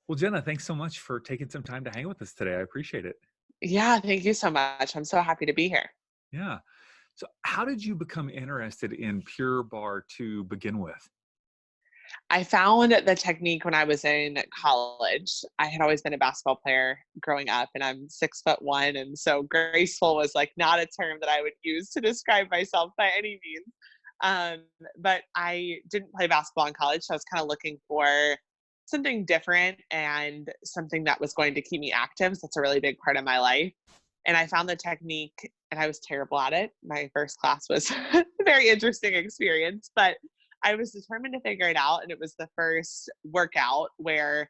Well, Jenna, thanks so much for taking some time to hang with us today. I appreciate it. Yeah, thank you so much. I'm so happy to be here. Yeah. So, how did you become interested in Pure Barre to begin with? I found the technique when I was in college. I had always been a basketball player growing up, and I'm 6'1", and so graceful was like not a term that I would use to describe myself by any means. Um, but I didn't play basketball in college, so I was kind of looking for something different and something that was going to keep me active. So that's a really big part of my life. And I found the technique, and I was terrible at it. My first class was a very interesting experience, but I was determined to figure it out. And it was the first workout where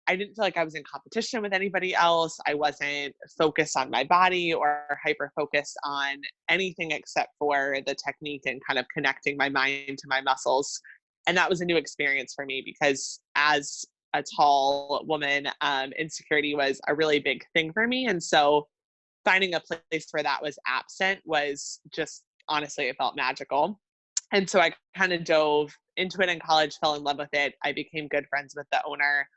I didn't feel like I was in competition with anybody else. I wasn't focused on my body or hyper focused on anything except for the technique and kind of connecting my mind to my muscles. And that was a new experience for me because as a tall woman, insecurity was a really big thing for me. And so finding a place where that was absent was just honestly, it felt magical. And so I kind of dove into it in college, fell in love with it. I became good friends with the owner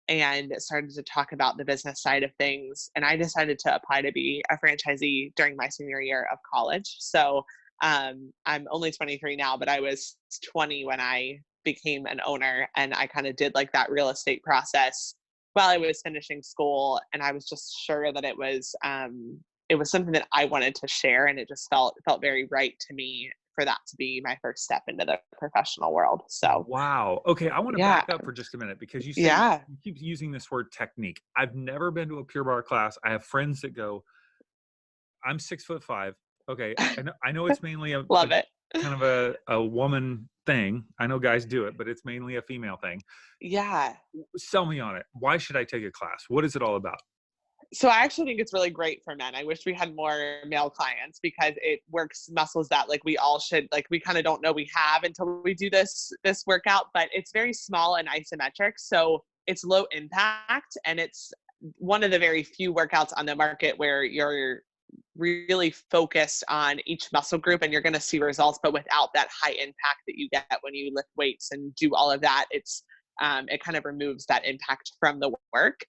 and started to talk about the business side of things. And I decided to apply to be a franchisee during my senior year of college. So I'm only 23 now, but I was 20 when I became an owner. And I kind of did like that real estate process while I was finishing school. And I was just sure that it was something that I wanted to share. And it just felt very right to me for that to be my first step into the professional world. So Wow. Okay, I want to yeah, back up for just a minute because yeah. you keep using this word technique. I've never been to a Pure Barre class. I have friends that go. I'm 6'5". Okay, I know it's mainly a Love it. kind of a woman thing. I know guys do it, but it's mainly a female thing. Yeah. Sell me on it. Why should I take a class? What is it all about? So I actually think it's really great for men. I wish we had more male clients because it works muscles that like we all should like we kind of don't know we have until we do this workout, but it's very small and isometric. So it's low impact and it's one of the very few workouts on the market where you're really focused on each muscle group and you're going to see results, but without that high impact that you get when you lift weights and do all of that. It kind of removes that impact from the work.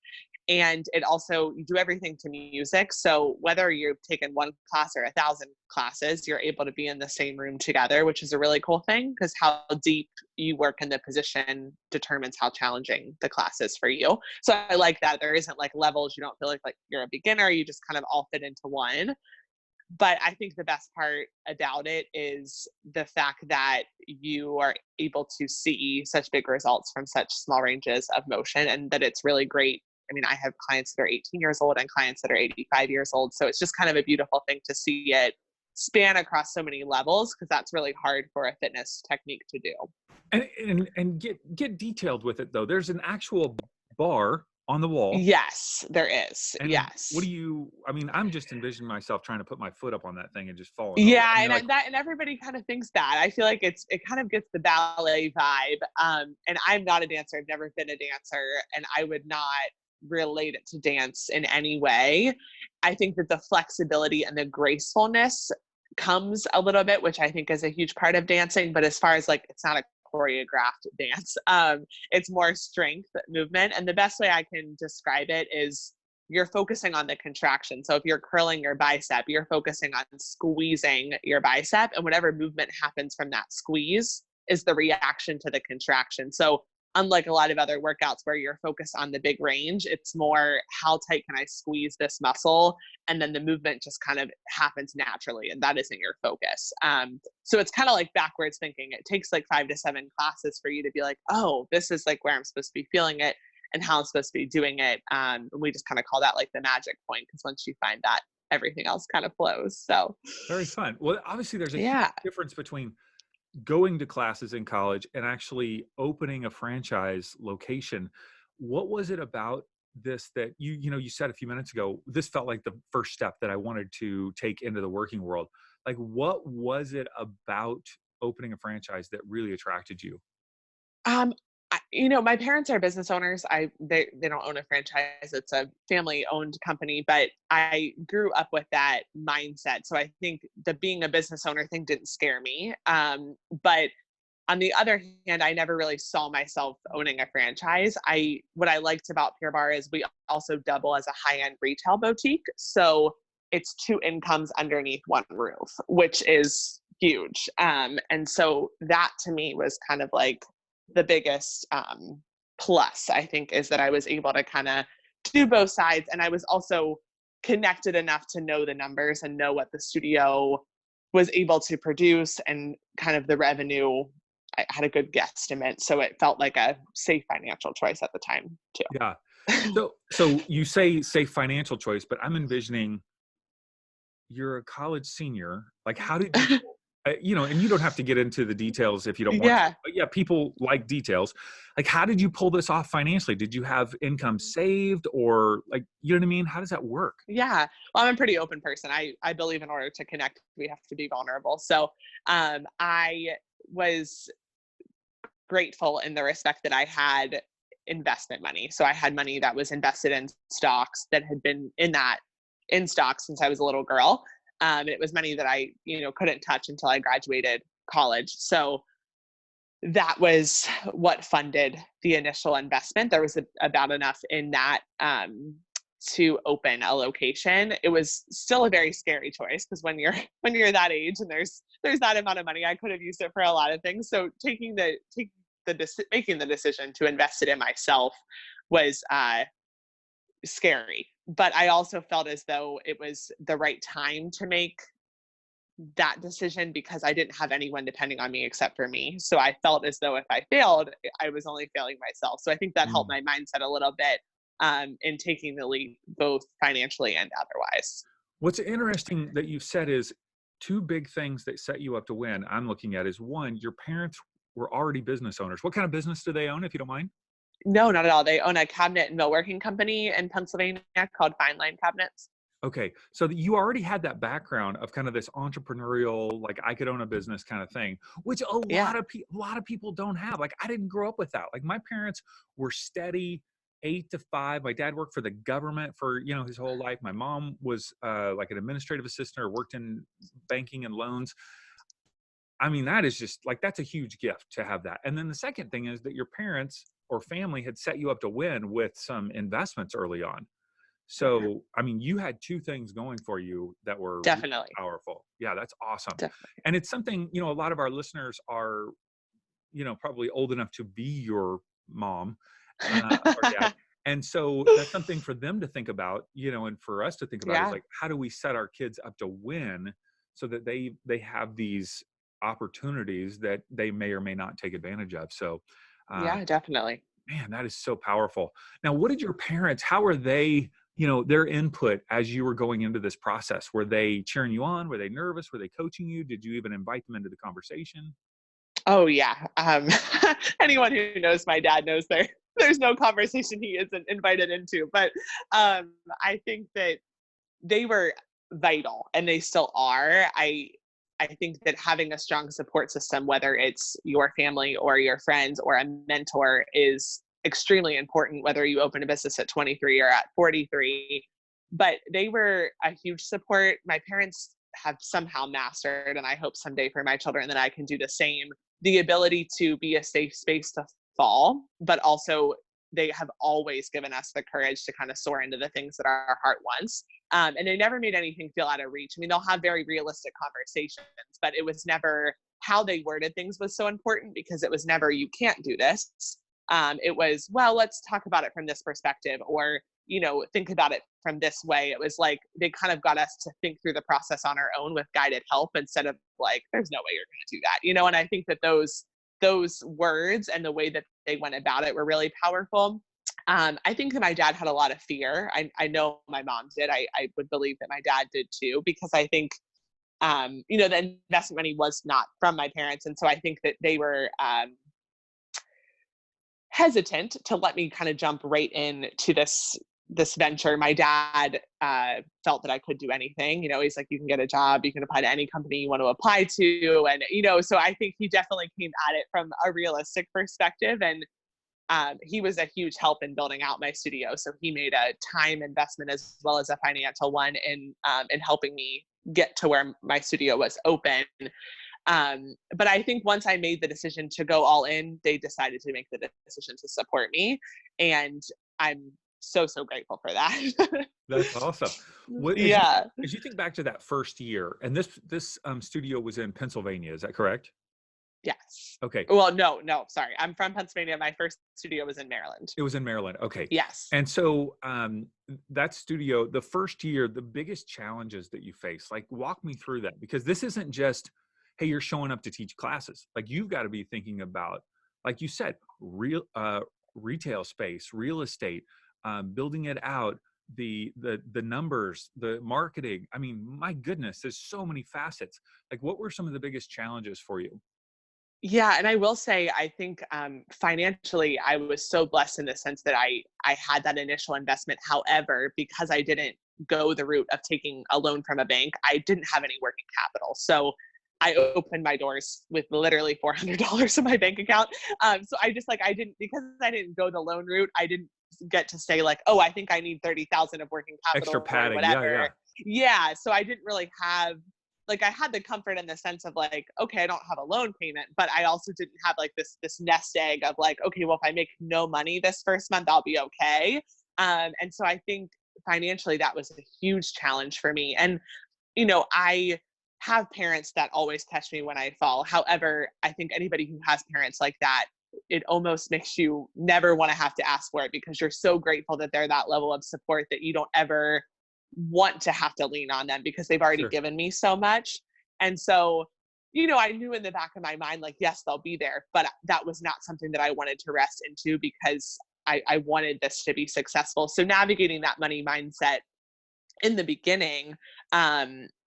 And it also, you do everything to music. So whether you've taken one class or 1,000 classes, you're able to be in the same room together, which is a really cool thing because how deep you work in the position determines how challenging the class is for you. So I like that there isn't like levels. You don't feel like you're a beginner. You just kind of all fit into one. But I think the best part about it is the fact that you are able to see such big results from such small ranges of motion and that it's really great. I mean, I have clients that are 18 years old and clients that are 85 years old. So it's just kind of a beautiful thing to see it span across so many levels because that's really hard for a fitness technique to do. And get detailed with it though. There's an actual bar on the wall. Yes, there is. And what Yes. do you I mean, I'm just envisioning myself trying to put my foot up on that thing and just falling over. I Yeah, mean, like, and everybody kind of thinks that. I feel like it kind of gets the ballet vibe. And I'm not a dancer. I've never been a dancer, and I would not relate it to dance in any way. I think that the flexibility and the gracefulness comes a little bit, which I think is a huge part of dancing. But as far as like, it's not a choreographed dance. It's more strength movement. And the best way I can describe it is you're focusing on the contraction. So if you're curling your bicep, you're focusing on squeezing your bicep, and whatever movement happens from that squeeze is the reaction to the contraction. So unlike a lot of other workouts where you're focused on the big range, it's more how tight can I squeeze this muscle? And then the movement just kind of happens naturally, and that isn't your focus. So it's kind of like backwards thinking. It takes like 5 to 7 classes for you to be like, oh, this is like where I'm supposed to be feeling it and how I'm supposed to be doing it. We just kind of call that like the magic point because once you find that, everything else kind of flows. So very fun. Well, obviously there's a huge yeah. difference between going to classes in college and actually opening a franchise location. What was it about this that you said a few minutes ago, this felt like the first step that I wanted to take into the working world. Like, what was it about opening a franchise that really attracted you? Um, my parents are business owners. They don't own a franchise. It's a family owned company, but I grew up with that mindset. So I think the being a business owner thing didn't scare me. But On the other hand, I never really saw myself owning a franchise. What I liked about Pure Barre is we also double as a high-end retail boutique. So it's two incomes underneath one roof, which is huge. And so that to me was kind of like the biggest plus, I think, is that I was able to kind of do both sides. And I was also connected enough to know the numbers and know what the studio was able to produce and kind of the revenue. I had a good guesstimate. So it felt like a safe financial choice at the time Yeah. too. So you say safe financial choice, but I'm envisioning you're a college senior. Like, how did you, and you don't have to get into the details if you don't want to, Yeah. but yeah, people like details. Like, how did you pull this off financially? Did you have income saved, or like, you know what I mean? How does that work? Yeah. Well, I'm a pretty open person. I believe in order to connect, we have to be vulnerable. So I was grateful in the respect that I had investment money. So I had money that was invested in stocks that had been in stocks since I was a little girl. It was money that I, couldn't touch until I graduated college. So that was what funded the initial investment. There was about enough in that to open a location. It was still a very scary choice because when you're when you're that age and there's that amount of money, I could have used it for a lot of things. So making the decision to invest it in myself was scary. But I also felt as though it was the right time to make that decision because I didn't have anyone depending on me except for me. So I felt as though if I failed, I was only failing myself. So I think that helped Mm. my mindset a little bit in taking the leap, both financially and otherwise. What's interesting that you've said is two big things that set you up to win. I'm looking at is one, your parents were already business owners. What kind of business do they own, if you don't mind? No, not at all. They own a cabinet and millworking company in Pennsylvania called Fine Line Cabinets. Okay. So you already had that background of kind of this entrepreneurial, like I could own a business kind of thing, which Yeah. a lot of people don't have. Like I didn't grow up with that. Like my parents were steady 8 to 5. My dad worked for the government for, his whole life. My mom was like an administrative assistant or worked in banking and loans. I mean, that is just like, that's a huge gift to have that. And then the second thing is that your parents or family had set you up to win with some investments early on. So, I mean, you had two things going for you that were really Definitely. powerful. Yeah, that's awesome. Definitely. And it's something, a lot of our listeners are, probably old enough to be your mom or dad. And so that's something for them to think about, and for us to think about is Yeah. like, how do we set our kids up to win so that they have these opportunities that they may or may not take advantage of. So, uh, Yeah, definitely. man, that is so powerful. Now, what did your parents, how are they, their input as you were going into this process? Were they cheering you on? Were they nervous? Were they coaching you? Did you even invite them into the conversation? Oh yeah. Anyone who knows my dad knows there's no conversation he isn't invited into. But I think that they were vital and they still are. I think that having a strong support system, whether it's your family or your friends or a mentor, is extremely important, whether you open a business at 23 or at 43. But they were a huge support. My parents have somehow mastered, and I hope someday for my children that I can do the same, the ability to be a safe space to fall, but also they have always given us the courage to kind of soar into the things that our heart wants. And they never made anything feel out of reach. I mean, they'll have very realistic conversations, but it was never how they worded things was so important because it was never, you can't do this. It was, well, let's talk about it from this perspective or, think about it from this way. It was like they kind of got us to think through the process on our own with guided help instead of like, there's no way you're going to do that, and I think that those words and the way that they went about it were really powerful. I think that my dad had a lot of fear. I know my mom did. I would believe that my dad did too, because I think, the investment money was not from my parents. And so I think that they were hesitant to let me kind of jump right into this venture. My dad felt that I could do anything. He's like, you can get a job, you can apply to any company you want to apply to. And, so I think he definitely came at it from a realistic perspective. And he was a huge help in building out my studio. So he made a time investment as well as a financial one in helping me get to where my studio was open. But I think once I made the decision to go all in, they decided to make the decision to support me. And I'm so, so grateful for that. That's awesome. What, Yeah. as you think back to that first year, and this studio was in Pennsylvania, is that correct? Yes. Okay. Well, no, sorry. I'm from Pennsylvania. My first studio was in Maryland. It was in Maryland. Okay. Yes. And so that studio, the first year, the biggest challenges that you face, like walk me through that, because this isn't just, hey, you're showing up to teach classes. Like you've got to be thinking about, like you said, retail space, real estate, building it out, the numbers, the marketing. I mean, my goodness, there's so many facets. Like what were some of the biggest challenges for you? Yeah, and I will say, I think financially, I was so blessed in the sense that I had that initial investment. However, because I didn't go the route of taking a loan from a bank, I didn't have any working capital. So I opened my doors with literally $400 in my bank account. So I just I didn't, because I didn't go the loan route, I didn't get to say like, oh, I think I need 30,000 of working Extra capital or padding. Yeah, yeah. whatever. Yeah, so I didn't really have I had the comfort in the sense of like, okay, I don't have a loan payment, but I also didn't have like this nest egg of like, okay, well, if I make no money this first month, I'll be okay. And so I think financially that was a huge challenge for me. And I have parents that always catch me when I fall. However, I think anybody who has parents like that, it almost makes you never want to have to ask for it because you're so grateful that they're that level of support that you don't ever want to have to lean on them because they've already Sure. given me so much. And so, I knew in the back of my mind, like, yes, they'll be there, but that was not something that I wanted to rest into because I wanted this to be successful. So navigating that money mindset in the beginning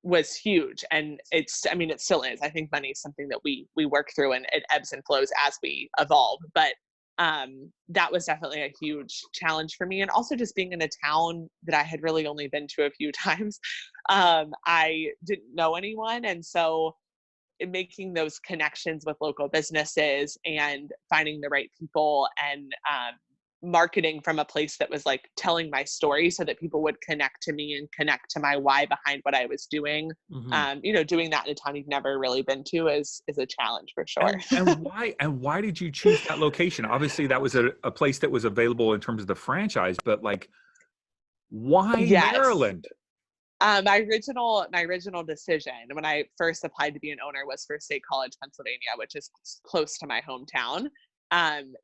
was huge. And it still is. I think money is something that we work through and it ebbs and flows as we evolve. But that was definitely a huge challenge for me. And also just being in a town that I had really only been to a few times. I didn't know anyone. And so making those connections with local businesses and finding the right people and marketing from a place that was like telling my story so that people would connect to me and connect to my why behind what I was doing. Hmm. Doing that in a town you've never really been to is a challenge for sure. And why did you choose that location? Obviously, that was a place that was available in terms of the franchise, but like, why Yes. Maryland? My original decision when I first applied to be an owner was for State College, Pennsylvania, which is close to my hometown.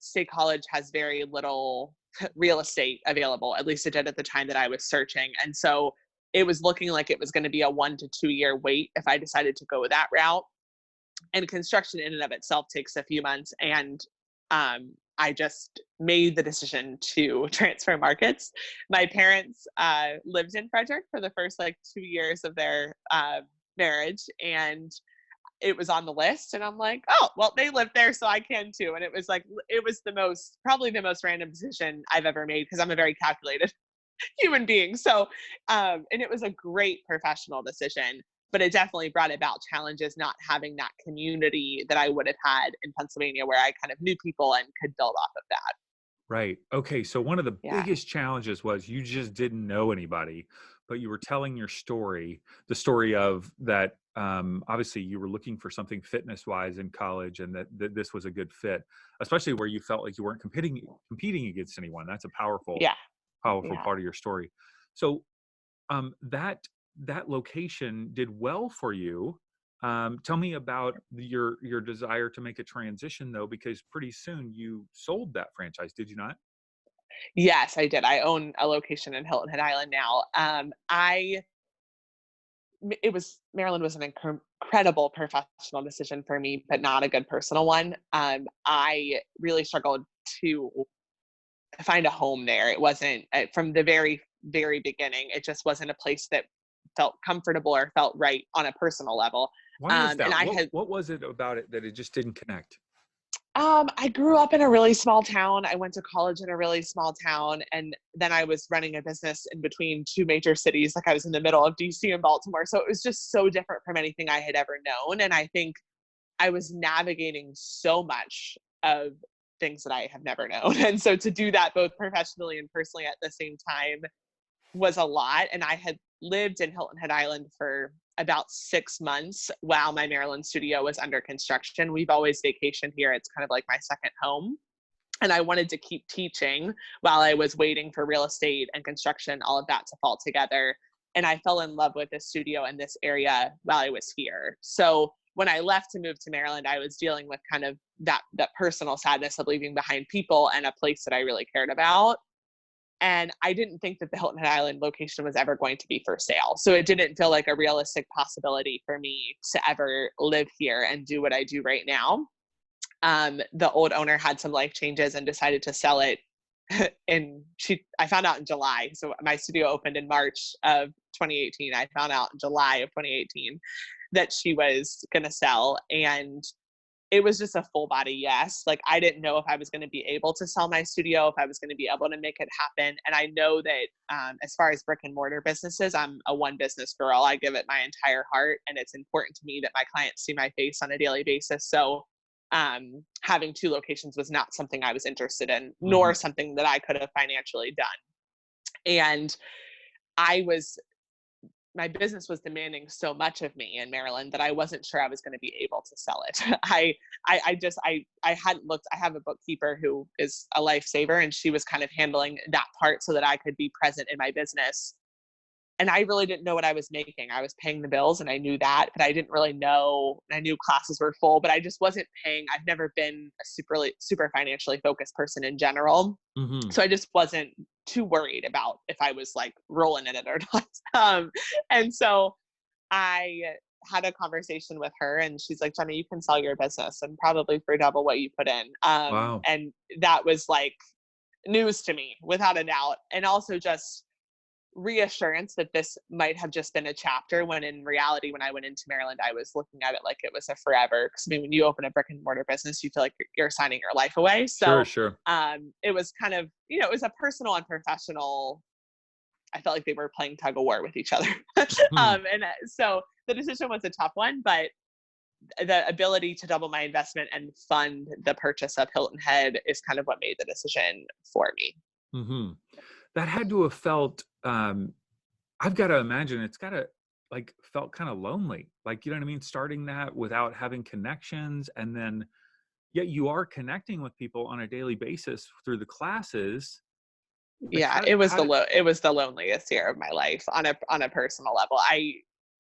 State College has very little real estate available. At least it did at the time that I was searching, and so it was looking like it was going to be a 1 to 2 year wait if I decided to go that route. And construction in and of itself takes a few months, and I just made the decision to transfer markets. My parents lived in Frederick for the first 2 years of their marriage, and it was on the list. And I'm like, oh, well, they live there, so I can too. And it was probably the most random decision I've ever made because I'm a very calculated human being. So, and it was a great professional decision, but it definitely brought about challenges not having that community that I would have had in Pennsylvania where I kind of knew people and could build off of that. Right. Okay. So one of the Yeah. biggest challenges was you just didn't know anybody, but you were telling your story, the story of that. Obviously, you were looking for something fitness wise in college, and that this was a good fit, especially where you felt like you weren't competing against anyone. That's a powerful, Yeah. powerful Yeah. part of your story. So that location did well for you. Tell me about your desire to make a transition though, because pretty soon you sold that franchise, did you not? Yes, I did. I own a location in Hilton Head Island now. Maryland was an incredible professional decision for me, but not a good personal one. I really struggled to find a home there. It wasn't from the very, very beginning. It just wasn't a place that felt comfortable or felt right on a personal level. Why is And that? I What had what was it about it that it just didn't connect? I grew up in a really small town. I went to college in a really small town, and then I was running a business in between two major cities. Like I was in the middle of DC and Baltimore. So it was just so different from anything I had ever known. And I think I was navigating so much of things that I have never known. And so to do that both professionally and personally at the same time was a lot. And I had lived in Hilton Head Island for about 6 months while my Maryland studio was under construction. We've always vacationed here. It's kind of like my second home. And I wanted to keep teaching while I was waiting for real estate and construction, all of that to fall together. And I fell in love with this studio and this area while I was here. So when I left to move to Maryland, I was dealing with kind of that personal sadness of leaving behind people and a place that I really cared about. And I didn't think that the Hilton Head Island location was ever going to be for sale. So it didn't feel like a realistic possibility for me to ever live here and do what I do right now. The old owner had some life changes and decided to sell it. I found out in July. So my studio opened in March of 2018. I found out in July of 2018 that she was going to sell. And it was just a full body yes. Like, I didn't know if I was going to be able to sell my studio, if I was going to be able to make it happen. And I know that as far as brick and mortar businesses, I'm a one business girl. I give it my entire heart. And it's important to me that my clients see my face on a daily basis. So having two locations was not something I was interested in, nor something that I could have financially done. And my business was demanding so much of me in Maryland that I wasn't sure I was going to be able to sell it. I hadn't looked. I have a bookkeeper who is a lifesaver, and she was kind of handling that part so that I could be present in my business. And I really didn't know what I was making. I was paying the bills and I knew that, but I didn't really know. I knew classes were full, but I just wasn't paying. I've never been a super financially focused person in general. Mm-hmm. So I just wasn't too worried about if I was like rolling in it or not. And so I had a conversation with her and she's like, Jenna, you can sell your business and probably for double what you put in. Wow. And that was like news to me without a doubt. And also just reassurance that this might have just been a chapter, when in reality, when I went into Maryland, I was looking at it like it was a forever. Because I mean, when you open a brick and mortar business, you feel like you're signing your life away. Sure, So sure. it was kind of, it was a personal and professional. I felt like they were playing tug of war with each other. Hmm. So the decision was a tough one, but the ability to double my investment and fund the purchase of Hilton Head is kind of what made the decision for me. Hmm. That had to have felt, I've got to imagine it's got to like felt kind of lonely. Like, you know what I mean? Starting that without having connections, and then yet you are connecting with people on a daily basis through the classes. Like Yeah, it was the loneliest year of my life on a personal level.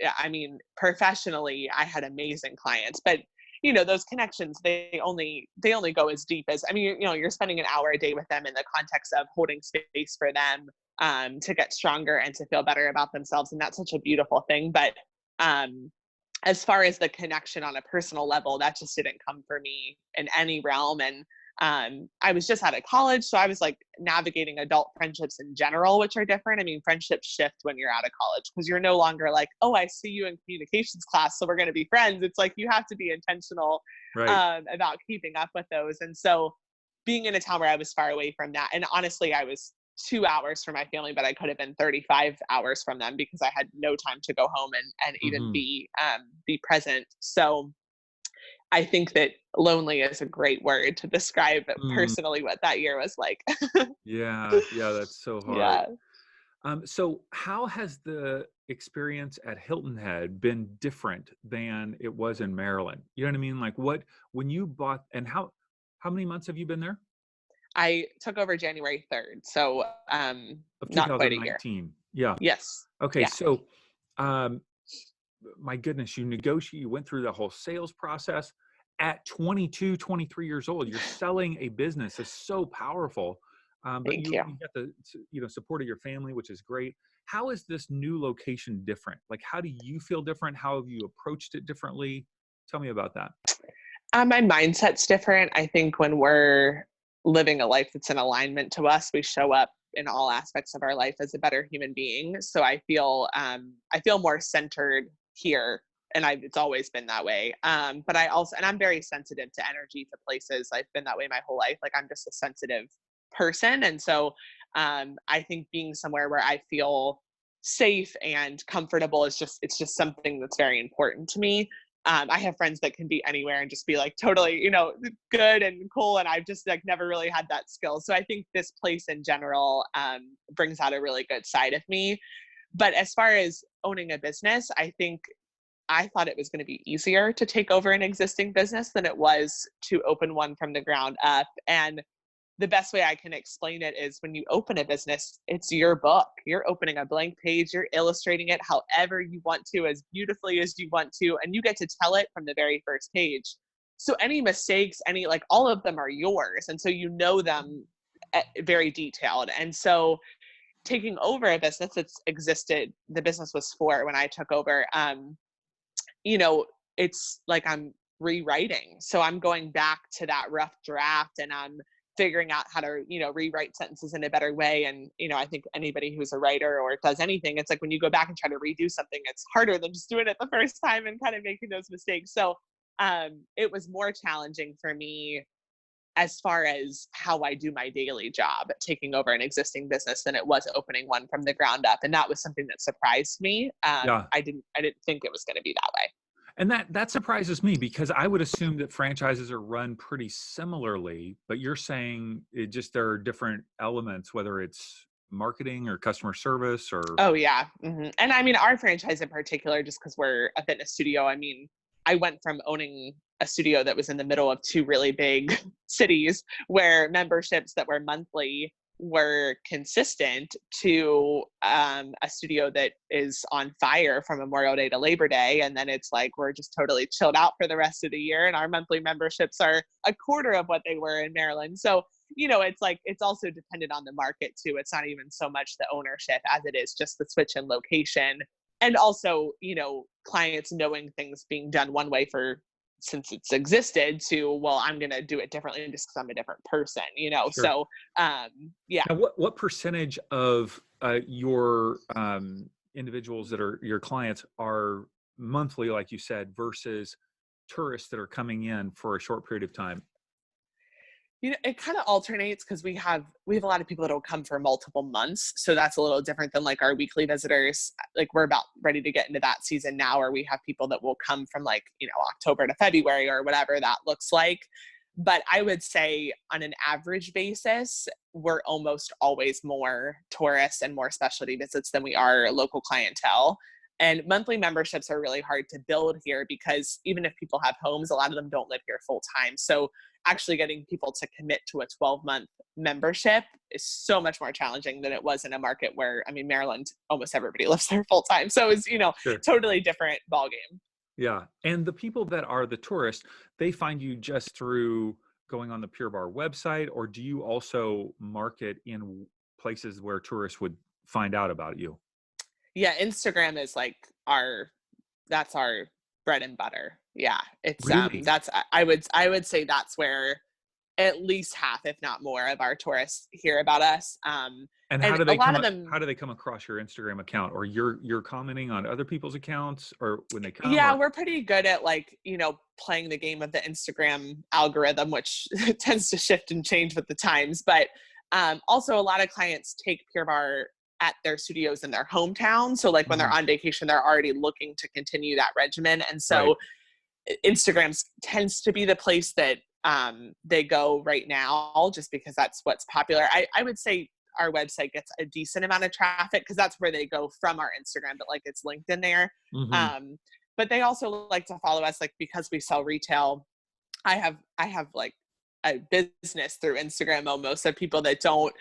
Yeah, I mean, professionally, I had amazing clients, but those connections, they only go as deep as, I mean, you're spending an hour a day with them in the context of holding space for them to get stronger and to feel better about themselves, and that's such a beautiful thing. But as far as the connection on a personal level, that just didn't come for me in any realm. And I was just out of college, so I was like navigating adult friendships in general, which are different. I mean, friendships shift when you're out of college because you're no longer like, oh, I see you in communications class, so we're going to be friends. It's like you have to be intentional right. about keeping up with those. And so being in a town where I was far away from that, and honestly, I was 2 hours from my family, but I could have been 35 hours from them because I had no time to go home and even Hmm. be present. So I think that lonely is a great word to describe Mm. personally what that year was like. Yeah, yeah, that's so hard. Yeah. So how has the experience at Hilton Head been different than it was in Maryland? You know what I mean? Like, what when you bought, and how many months have you been there? I took over January 3rd, so Of not quite a year. 2019. Yeah. Yes. Okay, Yeah. so um my goodness, you went through the whole sales process at 22, 23 years old. You're selling a business. It's so powerful. But Thank you you. got the support of your family, which is great. How is this new location different? Like, how do you feel different? How have you approached it differently? Tell me about that. My mindset's different. I think when we're living a life that's in alignment to us, we show up in all aspects of our life as a better human being. So I feel more centered here, and it's always been that way. But I'm very sensitive to energy, to places. I've been that way my whole life. Like, I'm just a sensitive person, and so I think being somewhere where I feel safe and comfortable it's just something that's very important to me. I have friends that can be anywhere and just be like totally, good and cool. And I've just like never really had that skill. So I think this place in general brings out a really good side of me. But as far as owning a business, I think I thought it was going to be easier to take over an existing business than it was to open one from the ground up. And the best way I can explain it is when you open a business, it's your book. You're opening a blank page, you're illustrating it however you want to, as beautifully as you want to, and you get to tell it from the very first page. So any mistakes, all of them are yours. And so you know them very detailed. And so taking over a business that's existed, the business was 4 when I took over, it's like I'm rewriting. So I'm going back to that rough draft and I'm figuring out how to, rewrite sentences in a better way. And, I think anybody who's a writer or does anything, it's like when you go back and try to redo something, it's harder than just doing it the first time and kind of making those mistakes. So it was more challenging for me as far as how I do my daily job, taking over an existing business than it was opening one from the ground up. And that was something that surprised me. Yeah. I didn't think it was going to be that way. And that surprises me because I would assume that franchises are run pretty similarly, but you're saying there are different elements, whether it's marketing or customer service or. Oh yeah. And I mean, our franchise in particular, just because we're a fitness studio, I mean, I went from owning a studio that was in the middle of 2 really big cities where memberships that were monthly were consistent to a studio that is on fire from Memorial Day to Labor Day. And then it's like, we're just totally chilled out for the rest of the year. And our monthly memberships are a quarter of what they were in Maryland. So, it's like, it's also dependent on the market too. It's not even so much the ownership as it is just the switch in location. And also, clients knowing things being done one way since it's existed to, well, I'm going to do it differently just because I'm a different person, Sure. So, yeah. Now, what percentage of your individuals that are your clients are monthly, like you said, versus tourists that are coming in for a short period of time? It kind of alternates because we have a lot of people that will come for multiple months. So that's a little different than like our weekly visitors. Like we're about ready to get into that season now where we have people that will come from October to February or whatever that looks like. But I would say on an average basis, we're almost always more tourists and more specialty visits than we are local clientele. And monthly memberships are really hard to build here because even if people have homes, a lot of them don't live here full time. So actually getting people to commit to a 12-month membership is so much more challenging than it was in a market where, I mean, Maryland, almost everybody lives there full time. So it's, Sure. totally different ballgame. Yeah. And the people that are the tourists, they find you just through going on the Pure Barre website, or do you also market in places where tourists would find out about you? Yeah, Instagram is like that's our bread and butter. Yeah. It's Really? I would say that's where at least half, if not more, of our tourists hear about us. And And a lot of how them, do they come across your Instagram account, or you're commenting on other people's accounts, or when they come, yeah, or? we're pretty good at playing the game of the Instagram algorithm, which tends to shift and change with the times. But also a lot of clients take Pure Barre at their studios in their hometown. So like when they're Mhm. on vacation, they're already looking to continue that regimen. And Right. so Instagram tends to be the place that they go right now, just because that's what's popular. I would say our website gets a decent amount of traffic because that's where they go from our Instagram, but like it's linked in there. Mhm. Um, but they also like to follow us, like because we sell retail. I have like a business through Instagram almost of people that don't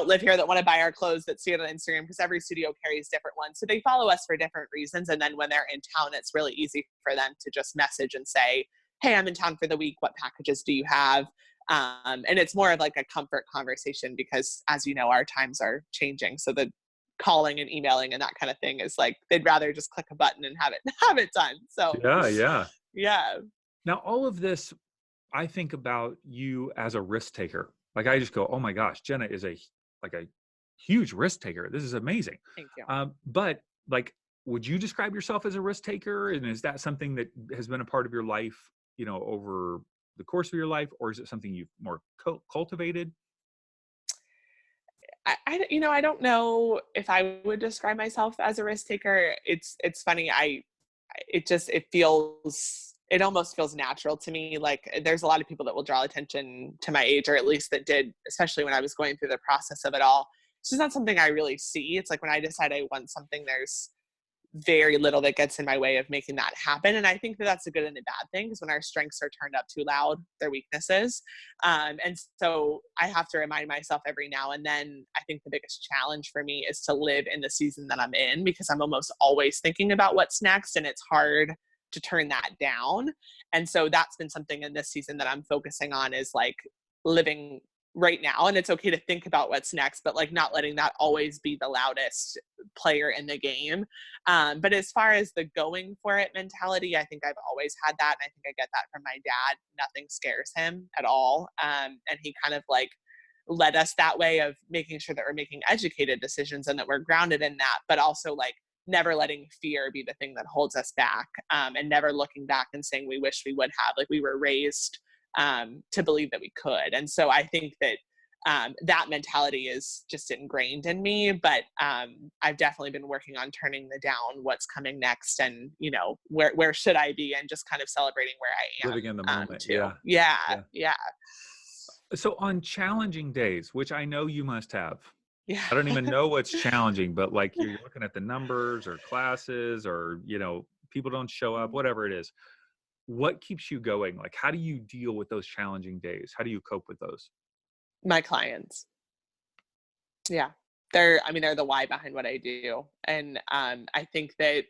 live here that want to buy our clothes that see it on Instagram because every studio carries different ones. So they follow us for different reasons. And then when they're in town, it's really easy for them to just message and say, hey, I'm in town for the week. What packages do you have? And it's more of like a comfort conversation because as you know, our times are changing. So the calling and emailing and that kind of thing is like, they'd rather just click a button and have it done. So Yeah, yeah. yeah. Now, all of this, I think about you as a risk taker. Like I just go, oh my gosh, Jenna is a huge risk taker. This is amazing. Thank you. But like, would you describe yourself as a risk taker? And is that something that has been a part of your life, over the course of your life, or is it something you've more cultivated? I don't know if I would describe myself as a risk taker. It's funny. it almost feels natural to me. Like there's a lot of people that will draw attention to my age, or at least that did, especially when I was going through the process of it all. It's just not something I really see. It's like when I decide I want something, there's very little that gets in my way of making that happen. And I think that that's a good and a bad thing, because when our strengths are turned up too loud, they're weaknesses. And so I have to remind myself every now and then. I think the biggest challenge for me is to live in the season that I'm in, because I'm almost always thinking about what's next, and it's hard to turn that down. And so that's been something in this season that I'm focusing on, is like living right now. And it's okay to think about what's next, but like not letting that always be the loudest player in the game. But as far as the going for it mentality, I think I've always had that. And I think I get that from my dad. Nothing scares him at all. And he kind of like led us that way of making sure that we're making educated decisions and that we're grounded in that, but also like never letting fear be the thing that holds us back, and never looking back and saying we wish we would have. Like we were raised to believe that we could. And so I think that that mentality is just ingrained in me, but I've definitely been working on turning the down, what's coming next, and where should I be, and just kind of celebrating where I Living in the am moment. too. Yeah. Yeah. Yeah. Yeah. So on challenging days, which I know you must have, Yeah. I don't even know what's challenging, but like you're looking at the numbers or classes or, people don't show up, whatever it is. What keeps you going? Like, how do you deal with those challenging days? How do you cope with those? My clients. Yeah. They're the why behind what I do. And I think that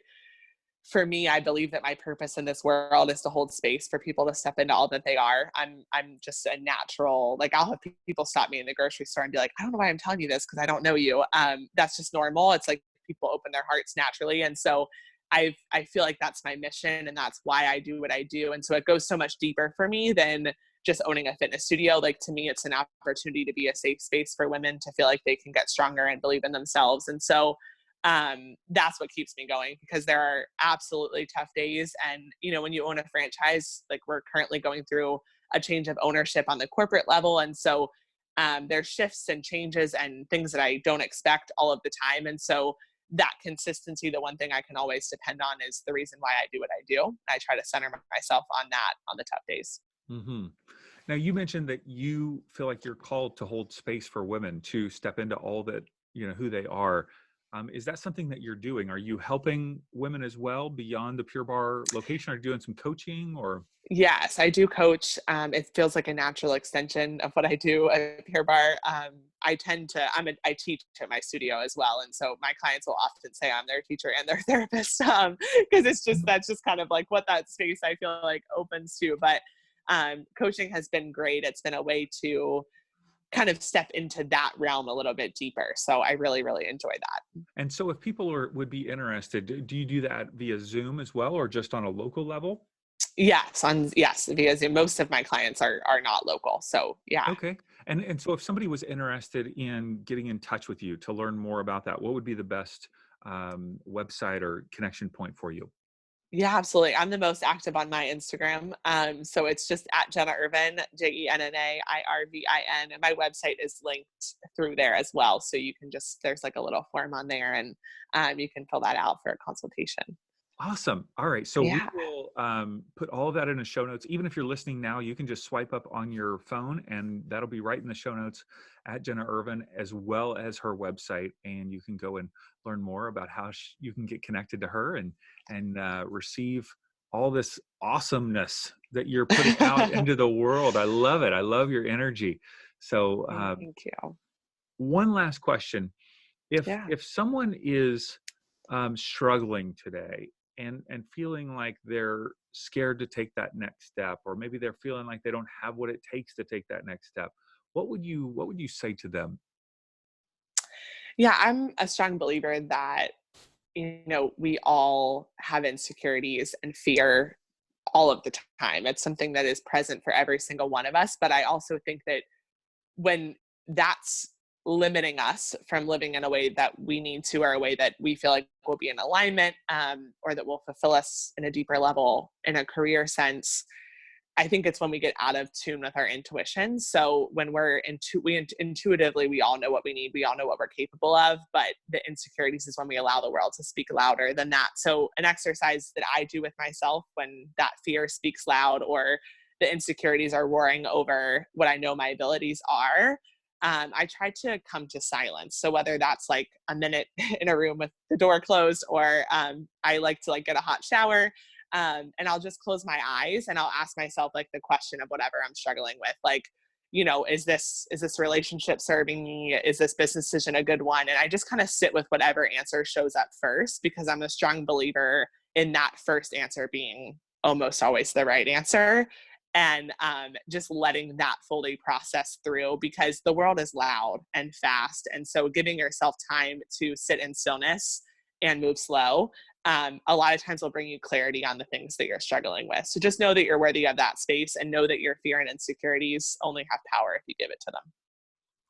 for me, I believe that my purpose in this world is to hold space for people to step into all that they are. I'm just a natural, like I'll have people stop me in the grocery store and be like, I don't know why I'm telling you this, because I don't know you. That's just normal. It's like people open their hearts naturally. And so I feel like that's my mission, and that's why I do what I do. And so it goes so much deeper for me than just owning a fitness studio. Like to me, it's an opportunity to be a safe space for women to feel like they can get stronger and believe in themselves. And so that's what keeps me going, because there are absolutely tough days. And when you own a franchise, like we're currently going through a change of ownership on the corporate level, and so there's shifts and changes and things that I don't expect all of the time. And so that consistency, the one thing I can always depend on, is the reason why I do what I do. I try to center myself on that on the tough days. Hmm. Now, you mentioned that you feel like you're called to hold space for women to step into all that, who they are. Is that something that you're doing? Are you helping women as well beyond the Pure Barre location? Are you doing some coaching or? Yes, I do coach. It feels like a natural extension of what I do at Pure Barre. I teach at my studio as well. And so my clients will often say I'm their teacher and their therapist, because that's just kind of like what that space I feel like opens to. But coaching has been great. It's been a way to kind of step into that realm a little bit deeper. So I really, really enjoy that. And so if people would be interested, do you do that via Zoom as well, or just on a local level? Yes, via Zoom. Most of my clients are not local. So yeah. Okay. And so if somebody was interested in getting in touch with you to learn more about that, what would be the best website or connection point for you? Yeah, absolutely. I'm the most active on my Instagram. So it's just at Jenna Irvin, JennaIrvin. And my website is linked through there as well. So you can there's like a little form on there, and you can fill that out for a consultation. Awesome. All right. So we Yeah. will put all of that in the show notes. Even if you're listening now, you can just swipe up on your phone and that'll be right in the show notes at Jenna Irvin, as well as her website. And you can go and learn more about how you can get connected to her and receive all this awesomeness that you're putting out into the world. I love it. I love your energy. So Thank you. one last question. Yeah. If someone is struggling today and feeling like they're scared to take that next step, or maybe they're feeling like they don't have what it takes to take that next step, what would you say to them? Yeah, I'm a strong believer that, we all have insecurities and fear all of the time. It's something that is present for every single one of us. But I also think that when that's limiting us from living in a way that we need to, or a way that we feel like will be in alignment, or that will fulfill us in a deeper level in a career sense, I think it's when we get out of tune with our intuition. So when intuitively, we all know what we need. We all know what we're capable of, but the insecurities is when we allow the world to speak louder than that. So an exercise that I do with myself when that fear speaks loud or the insecurities are roaring over what I know my abilities are, I try to come to silence. So whether that's like a minute in a room with the door closed, or I like to like get a hot shower, and I'll just close my eyes and I'll ask myself like the question of whatever I'm struggling with. Like, is this relationship serving me? Is this business decision a good one? And I just kind of sit with whatever answer shows up first, because I'm a strong believer in that first answer being almost always the right answer. And just letting that fully process through, because the world is loud and fast. And so giving yourself time to sit in stillness and move slow, a lot of times will bring you clarity on the things that you're struggling with. So just know that you're worthy of that space, and know that your fear and insecurities only have power if you give it to them.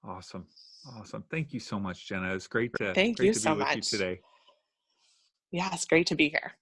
Awesome. Awesome. Thank you so much, Jenna. It's Thank great you to be so with you much. today. Yeah, it's great to be here.